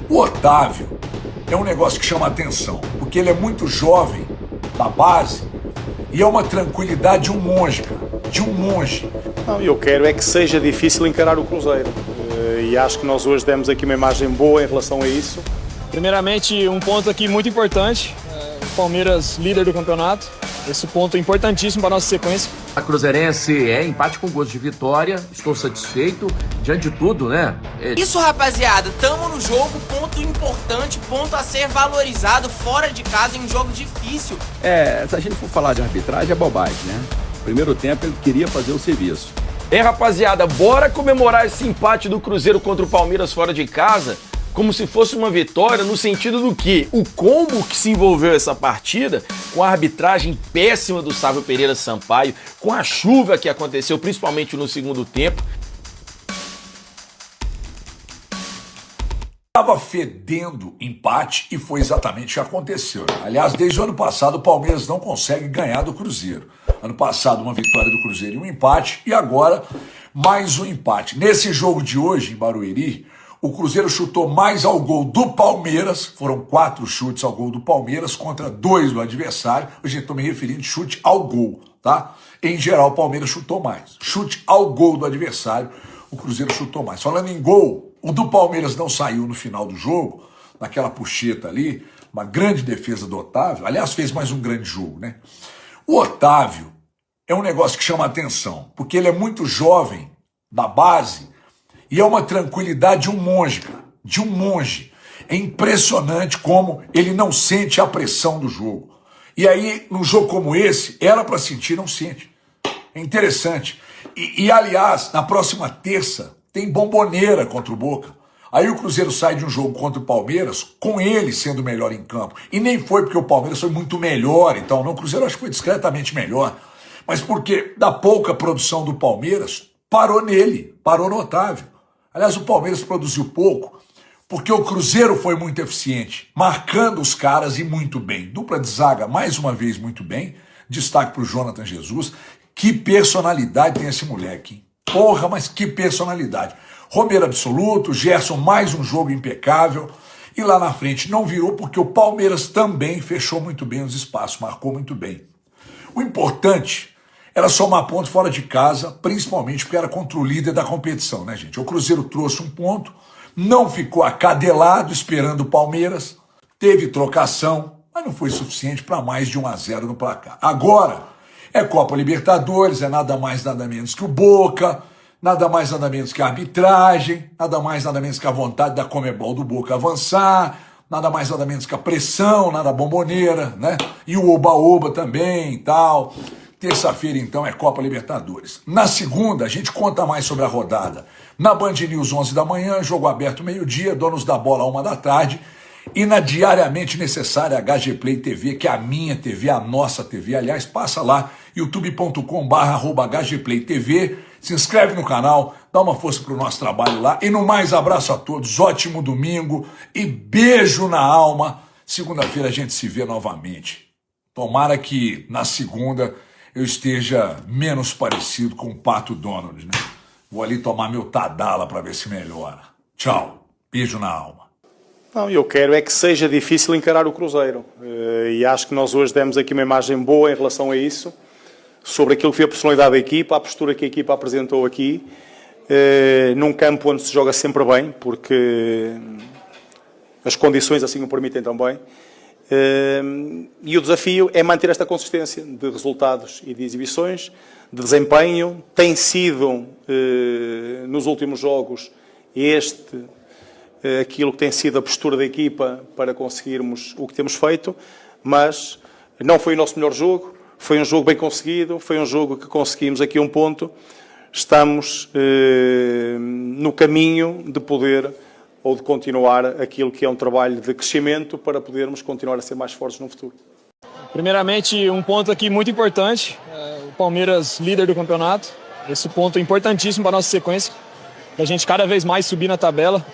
O Otávio é um negócio que chama atenção, porque ele é muito jovem, da base, e é uma tranquilidade de um monge, cara, de um monge. Não, eu quero é que seja difícil encarar o Cruzeiro. E acho que nós hoje demos aqui uma imagem boa em relação a isso. Primeiramente, um ponto aqui muito importante, o Palmeiras líder do campeonato. Esse ponto é importantíssimo para a nossa sequência. A Cruzeirense é empate com gosto de vitória, estou satisfeito, diante de tudo, né? Isso, rapaziada, tamo no jogo, ponto importante, ponto a ser valorizado fora de casa em um jogo difícil. Se a gente for falar de arbitragem é bobagem, né? Primeiro tempo ele queria fazer o serviço. Rapaziada, bora comemorar esse empate do Cruzeiro contra o Palmeiras fora de casa como se fosse uma vitória, no sentido do que o combo que se envolveu essa partida, com a arbitragem péssima do Sávio Pereira Sampaio, com a chuva que aconteceu principalmente no segundo tempo. Estava fedendo empate e foi exatamente o que aconteceu. Aliás, desde o ano passado o Palmeiras não consegue ganhar do Cruzeiro. Ano passado uma vitória do Cruzeiro e um empate, e agora mais um empate. Nesse jogo de hoje, em Barueri, o Cruzeiro chutou mais ao gol do Palmeiras, foram 4 chutes ao gol do Palmeiras contra 2 do adversário. Hoje estou me referindo de chute ao gol, tá? Em geral, o Palmeiras chutou mais. Chute ao gol do adversário, o Cruzeiro chutou mais. Falando em gol, o do Palmeiras não saiu no final do jogo, naquela puxeta ali, uma grande defesa do Otávio. Aliás, fez mais um grande jogo, né? O Otávio é um negócio que chama atenção, porque ele é muito jovem, da base, e é uma tranquilidade de um monge, cara, de um monge. É impressionante como ele não sente a pressão do jogo. E aí, num jogo como esse, era para sentir, não sente. É interessante. Aliás, na próxima terça, tem Bomboneira contra o Boca. Aí o Cruzeiro sai de um jogo contra o Palmeiras, com ele sendo melhor em campo. E nem foi porque o Palmeiras foi muito melhor, então não. O Cruzeiro acho que foi discretamente melhor. Mas porque da pouca produção do Palmeiras, parou nele, parou no Otávio. Aliás, o Palmeiras produziu pouco, porque o Cruzeiro foi muito eficiente, marcando os caras e muito bem. Dupla de zaga, mais uma vez, muito bem. Destaque para o Jonathan Jesus. Que personalidade tem esse moleque, hein? Porra, mas que personalidade. Romero absoluto, Gerson mais um jogo impecável. E lá na frente não virou porque o Palmeiras também fechou muito bem os espaços, marcou muito bem. O importante era somar ponto fora de casa, principalmente porque era contra o líder da competição, né, gente? O Cruzeiro trouxe um ponto, não ficou acadelado esperando o Palmeiras, teve trocação, mas não foi suficiente para mais de 1-0 no placar. Agora é Copa Libertadores, é nada mais nada menos que o Boca, nada mais nada menos que a arbitragem, nada mais nada menos que a vontade da Conmebol do Boca avançar, nada mais nada menos que a pressão, nada Bomboneira, né? E o oba-oba também e tal. Terça-feira, então, é Copa Libertadores. Na segunda, a gente conta mais sobre a rodada. Na Band News, 11 da manhã, jogo aberto meio-dia, donos da bola, 1 da tarde. E na diariamente necessária HG Play TV, que é a minha TV, a nossa TV. Aliás, passa lá, youtube.com/HGPlayTV. Se inscreve no canal, dá uma força pro nosso trabalho lá. E no mais, abraço a todos, ótimo domingo e beijo na alma. Segunda-feira a gente se vê novamente. Tomara que na segunda eu esteja menos parecido com o Pato Donald, né? Vou ali tomar meu Tadala para ver se melhora. Tchau, beijo na alma. Não, eu quero é que seja difícil encarar o Cruzeiro. E acho que nós hoje demos aqui uma imagem boa em relação a isso, sobre aquilo que foi a personalidade da equipa, a postura que a equipa apresentou aqui, num campo onde se joga sempre bem, porque as condições assim o permitem também. E o desafio é manter esta consistência de resultados e de exibições, de desempenho. Tem sido, nos últimos jogos, aquilo que tem sido a postura da equipa para conseguirmos o que temos feito, mas não foi o nosso melhor jogo, foi um jogo bem conseguido, foi um jogo que conseguimos aqui um ponto. Estamos no caminho de poder ou de continuar aquilo que é um trabalho de crescimento para podermos continuar a ser mais fortes no futuro. Primeiramente, um ponto aqui muito importante, o Palmeiras líder do campeonato. Esse ponto é importantíssimo para a nossa sequência, para a gente cada vez mais subir na tabela.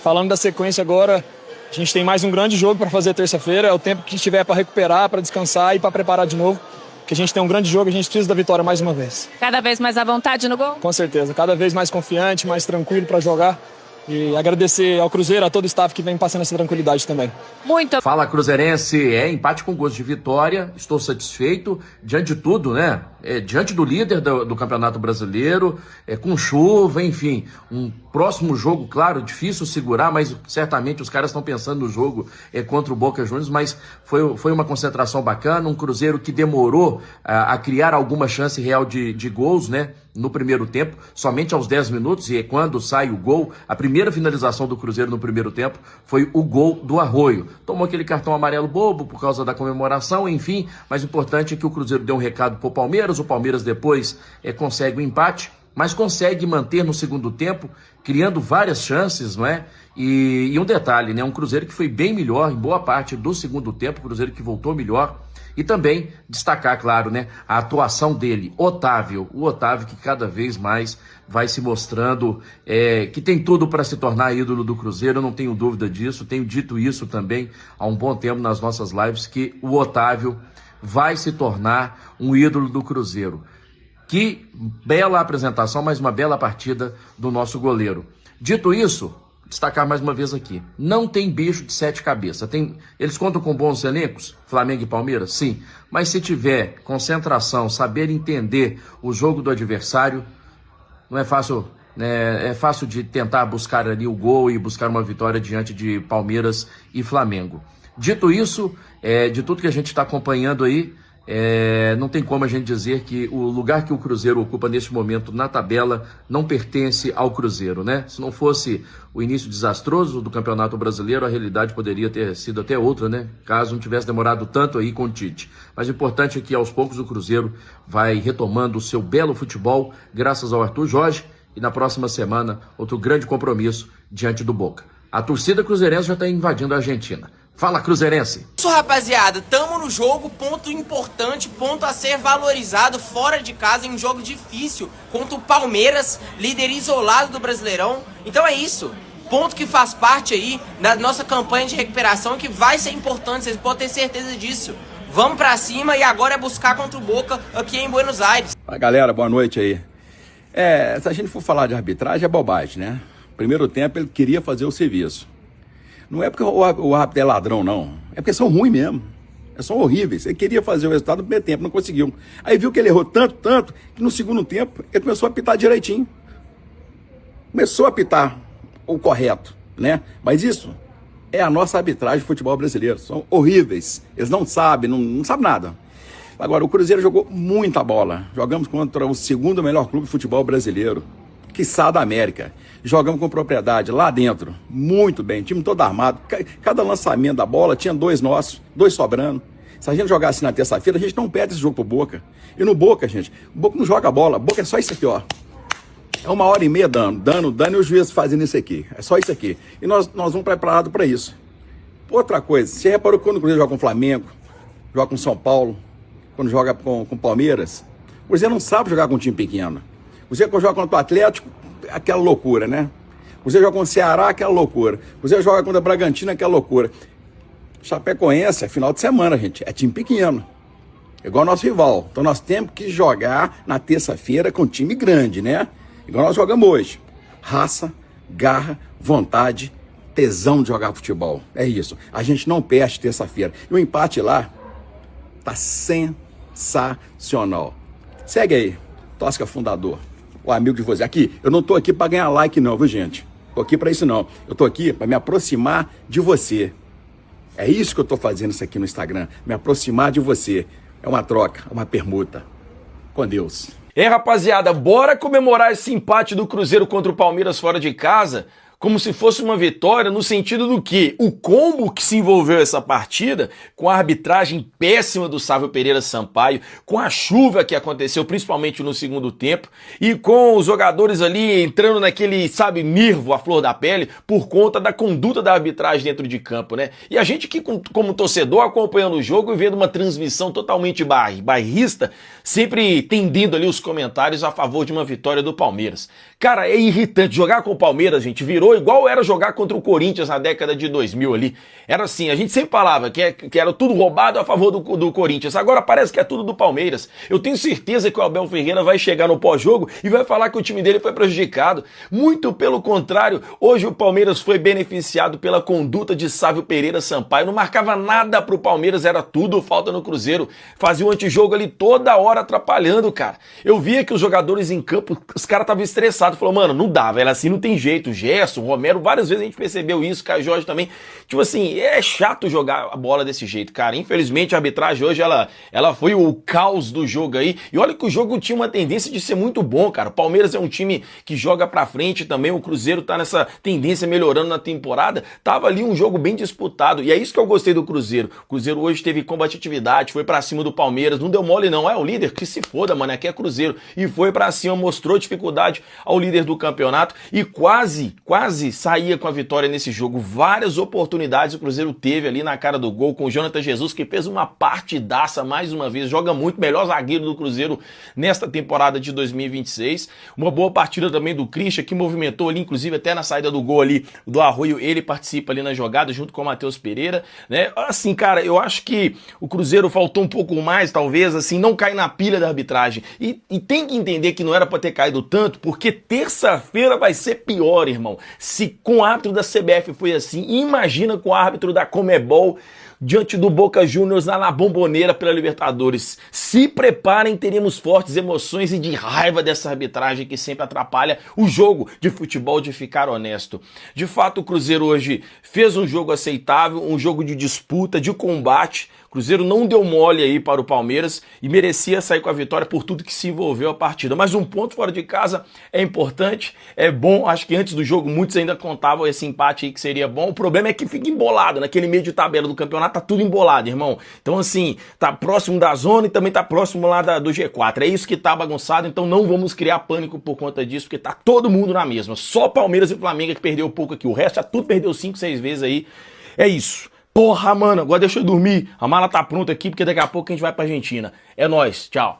Falando da sequência agora, a gente tem mais um grande jogo para fazer terça-feira, é o tempo que tiver para recuperar, para descansar e para preparar de novo, porque a gente tem um grande jogo e a gente precisa da vitória mais uma vez. Cada vez mais à vontade no gol? Com certeza, cada vez mais confiante, mais tranquilo para jogar. E agradecer ao Cruzeiro, a todo o staff que vem passando essa tranquilidade também. Fala Cruzeirense, empate com gosto de vitória, estou satisfeito, diante de tudo, né? Diante do líder do Campeonato Brasileiro, com chuva, enfim, um próximo jogo, claro, difícil segurar, mas certamente os caras estão pensando no jogo contra o Boca Juniors, mas foi uma concentração bacana, um Cruzeiro que demorou a criar alguma chance real de gols, né? No primeiro tempo, somente aos 10 minutos, e quando sai o gol, a primeira finalização do Cruzeiro no primeiro tempo foi o gol do Arroio. Tomou aquele cartão amarelo bobo por causa da comemoração, enfim, mas o importante é que o Cruzeiro deu um recado pro Palmeiras, o Palmeiras depois consegue o empate, mas consegue manter no segundo tempo, criando várias chances, não é? E um detalhe, né? Um Cruzeiro que foi bem melhor em boa parte do segundo tempo, Cruzeiro que voltou melhor. E também destacar, claro, né, a atuação dele, Otávio, o Otávio que cada vez mais vai se mostrando que tem tudo para se tornar ídolo do Cruzeiro, eu não tenho dúvida disso, tenho dito isso também há um bom tempo nas nossas lives, que o Otávio vai se tornar um ídolo do Cruzeiro. Que bela apresentação, mais uma bela partida do nosso goleiro. Dito isso, destacar mais uma vez aqui, não tem bicho de 7 cabeças. Eles contam com bons elencos, Flamengo e Palmeiras? Sim, mas se tiver concentração, saber entender o jogo do adversário, não é fácil, né? É fácil de tentar buscar ali o gol e buscar uma vitória diante de Palmeiras e Flamengo. Dito isso, de tudo que a gente está acompanhando aí, não tem como a gente dizer que o lugar que o Cruzeiro ocupa neste momento na tabela não pertence ao Cruzeiro, né? Se não fosse o início desastroso do Campeonato Brasileiro, a realidade poderia ter sido até outra, né? Caso não tivesse demorado tanto aí com o Tite. Mas o importante é que aos poucos o Cruzeiro vai retomando o seu belo futebol, graças ao Arthur Jorge, e na próxima semana outro grande compromisso diante do Boca. A torcida cruzeirense já está invadindo a Argentina. Fala, Cruzeirense! Isso, rapaziada, tamo no jogo, ponto importante, ponto a ser valorizado fora de casa em um jogo difícil contra o Palmeiras, líder isolado do Brasileirão. Então é isso, ponto que faz parte aí da nossa campanha de recuperação, que vai ser importante, vocês podem ter certeza disso. Vamos pra cima e agora é buscar contra o Boca aqui em Buenos Aires. Galera, boa noite aí. Se a gente for falar de arbitragem é bobagem, né? Primeiro tempo ele queria fazer o serviço. Não é porque o árbitro é ladrão, não. É porque são ruins mesmo. São horríveis. Ele queria fazer o resultado no primeiro tempo, não conseguiu. Aí viu que ele errou tanto, que no segundo tempo ele começou a apitar direitinho. Começou a apitar o correto, né? Mas isso é a nossa arbitragem de futebol brasileiro. São horríveis. Eles não sabem, não sabem nada. Agora, o Cruzeiro jogou muita bola. Jogamos contra o segundo melhor clube de futebol brasileiro, quiçá da América. Jogamos com propriedade lá dentro, muito bem, time todo armado. Cada lançamento da bola tinha 2 nossos, 2 sobrando. Se a gente jogasse na terça-feira, a gente não perde esse jogo pro Boca. E no Boca, gente, o Boca não joga bola, o Boca é só isso aqui, ó. É 1h30 dando e os juízes fazendo isso aqui. É só isso aqui. E nós vamos preparados para isso. Outra coisa, você reparou que quando o Cruzeiro joga com o Flamengo, joga com o São Paulo, quando joga com o Palmeiras, o Cruzeiro não sabe jogar com um time pequeno. O Cruzeiro quando joga contra o Atlético, aquela loucura, né? O Cruzeiro joga contra o Ceará, aquela loucura. O Cruzeiro joga contra o Bragantino, aquela loucura. Chapecoense é final de semana, gente. É time pequeno. É igual nosso rival. Então nós temos que jogar na terça-feira com um time grande, né? Igual nós jogamos hoje. Raça, garra, vontade, tesão de jogar futebol. É isso. A gente não perde terça-feira. E o empate lá tá sensacional. Segue aí. Tosca Fundador. O amigo de você. Aqui, eu não tô aqui para ganhar like não, viu, gente? Tô aqui para isso não. Eu tô aqui para me aproximar de você. É isso que eu tô fazendo isso aqui no Instagram. Me aproximar de você. É uma troca, uma permuta. Com Deus. Rapaziada, bora comemorar esse empate do Cruzeiro contra o Palmeiras fora de casa como se fosse uma vitória, no sentido do que o combo que se envolveu essa partida, com a arbitragem péssima do Sávio Pereira Sampaio, com a chuva que aconteceu principalmente no segundo tempo, e com os jogadores ali entrando naquele, sabe, nervo à flor da pele, por conta da conduta da arbitragem dentro de campo, né? E a gente que, como torcedor, acompanhando o jogo e vendo uma transmissão totalmente bairrista, sempre tendendo ali os comentários a favor de uma vitória do Palmeiras. Cara, é irritante. Jogar com o Palmeiras, gente, virou igual era jogar contra o Corinthians na década de 2000 ali. Era assim, a gente sempre falava que era tudo roubado a favor do Corinthians. Agora parece que é tudo do Palmeiras. Eu tenho certeza que o Abel Ferreira vai chegar no pós-jogo e vai falar que o time dele foi prejudicado. Muito pelo contrário, hoje o Palmeiras foi beneficiado pela conduta de Sávio Pereira Sampaio. Não marcava nada pro Palmeiras, era tudo falta no Cruzeiro. Fazia o antijogo ali toda hora atrapalhando, cara. Eu via que os jogadores em campo, os caras estavam estressados. Falou, mano, não dá, velho, assim não tem jeito. Gerson, Romero, várias vezes a gente percebeu isso, Caio Jorge também. Tipo assim, é chato jogar a bola desse jeito, cara. Infelizmente a arbitragem hoje, ela foi o caos do jogo aí. E olha que o jogo tinha uma tendência de ser muito bom, cara. O Palmeiras é um time que joga pra frente também, o Cruzeiro tá nessa tendência melhorando na temporada. Tava ali um jogo bem disputado. E é isso que eu gostei do Cruzeiro. O Cruzeiro hoje teve combatividade, foi pra cima do Palmeiras, não deu mole não. É o líder, que se foda, mano, aqui é Cruzeiro. E foi pra cima, mostrou dificuldade ao líder do campeonato e quase saía com a vitória nesse jogo. Várias oportunidades o Cruzeiro teve ali na cara do gol com o Jonathan Jesus, que fez uma partidaça mais uma vez, joga muito, melhor zagueiro do Cruzeiro nesta temporada de 2026. Uma boa partida também do Christian, que movimentou ali, inclusive até na saída do gol ali do Arroio, ele participa ali na jogada junto com o Matheus Pereira, né? Assim, cara, eu acho que o Cruzeiro faltou um pouco mais, talvez, assim, não cair na pilha da arbitragem. E tem que entender que não era pra ter caído tanto, porque terça-feira vai ser pior, irmão. Se com o árbitro da CBF foi assim, imagina com o árbitro da Conmebol diante do Boca Juniors lá na Bombonera pela Libertadores. Se preparem, teremos fortes emoções e de raiva dessa arbitragem que sempre atrapalha o jogo de futebol, de ficar honesto. De fato, o Cruzeiro hoje fez um jogo aceitável, um jogo de disputa, de combate. O Cruzeiro não deu mole aí para o Palmeiras e merecia sair com a vitória por tudo que se envolveu a partida. Mas um ponto fora de casa é importante, é bom. Acho que antes do jogo muitos ainda contavam esse empate aí que seria bom. O problema é que fica embolado, naquele meio de tabela do campeonato tá tudo embolado, irmão. Então assim, tá próximo da zona e também tá próximo lá do G4. É isso que tá bagunçado, então não vamos criar pânico por conta disso, porque tá todo mundo na mesma. Só Palmeiras e Flamengo que perdeu pouco aqui. O resto já tudo perdeu 5, 6 vezes aí. É isso. Porra, mano, agora deixa eu dormir. A mala tá pronta aqui, porque daqui a pouco a gente vai pra Argentina. É nóis, tchau.